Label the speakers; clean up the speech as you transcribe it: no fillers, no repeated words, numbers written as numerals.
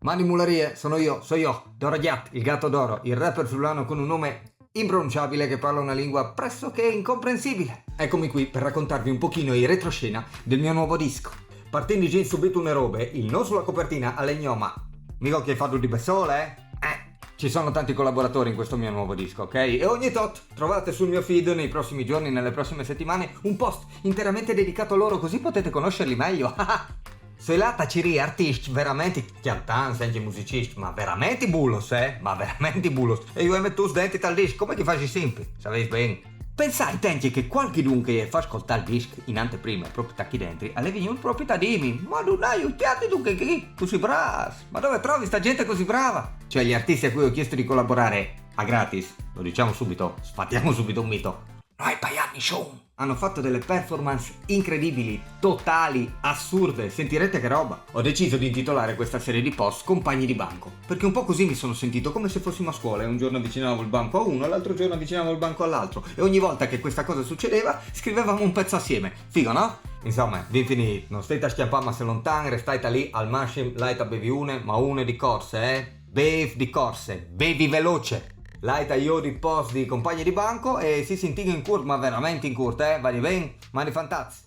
Speaker 1: Mani Mularie, sono io, Doro Giat, il gatto d'oro, il rapper friulano con un nome impronunciabile che parla una lingua pressoché incomprensibile. Eccomi qui per raccontarvi un pochino in retroscena del mio nuovo disco. Partendo già subito une robe, il no sulla copertina all'ignoma. Mica che hai fatto di sole, Ci sono tanti collaboratori in questo mio nuovo disco, ok? E ogni tot trovate sul mio feed nei prossimi giorni, nelle prossime settimane, un post interamente dedicato a loro, così potete conoscerli meglio. Sei là taciri artisti veramente chiantanti, anche musicisti, ma veramente bulos, ma veramente bulos. E io metto su dentro tal disco, come che fai sempre, sapete bene. Pensai, tenti, che qualche dunque fa ascoltare il disco in anteprima, proprio tacchi dentro, alle vignoni proprio da dimmi, ma non hai aiutati dunque che tu sei bravo, ma dove trovi sta gente così brava? Cioè gli artisti a cui ho chiesto di collaborare a gratis, lo diciamo subito, sfattiamo subito un mito. Noi Paiani Show hanno fatto delle performance incredibili, totali, assurde, sentirete che roba. Ho deciso di intitolare questa serie di post Compagni di banco, perché un po' così mi sono sentito, come se fossimo a scuola e un giorno avvicinavo il banco a uno, l'altro giorno avvicinavo il banco all'altro e ogni volta che questa cosa succedeva scrivevamo un pezzo assieme. Figo, no? Insomma, ben finito, non state a schiappare ma se lontano, restate lì al massimo, laita bevi ma une di corse, bevi di corse, bevi veloce. Laita io di post di compagni di banco e si sentiva in curva, ma veramente in curva, va di bene? Mani fantazzi.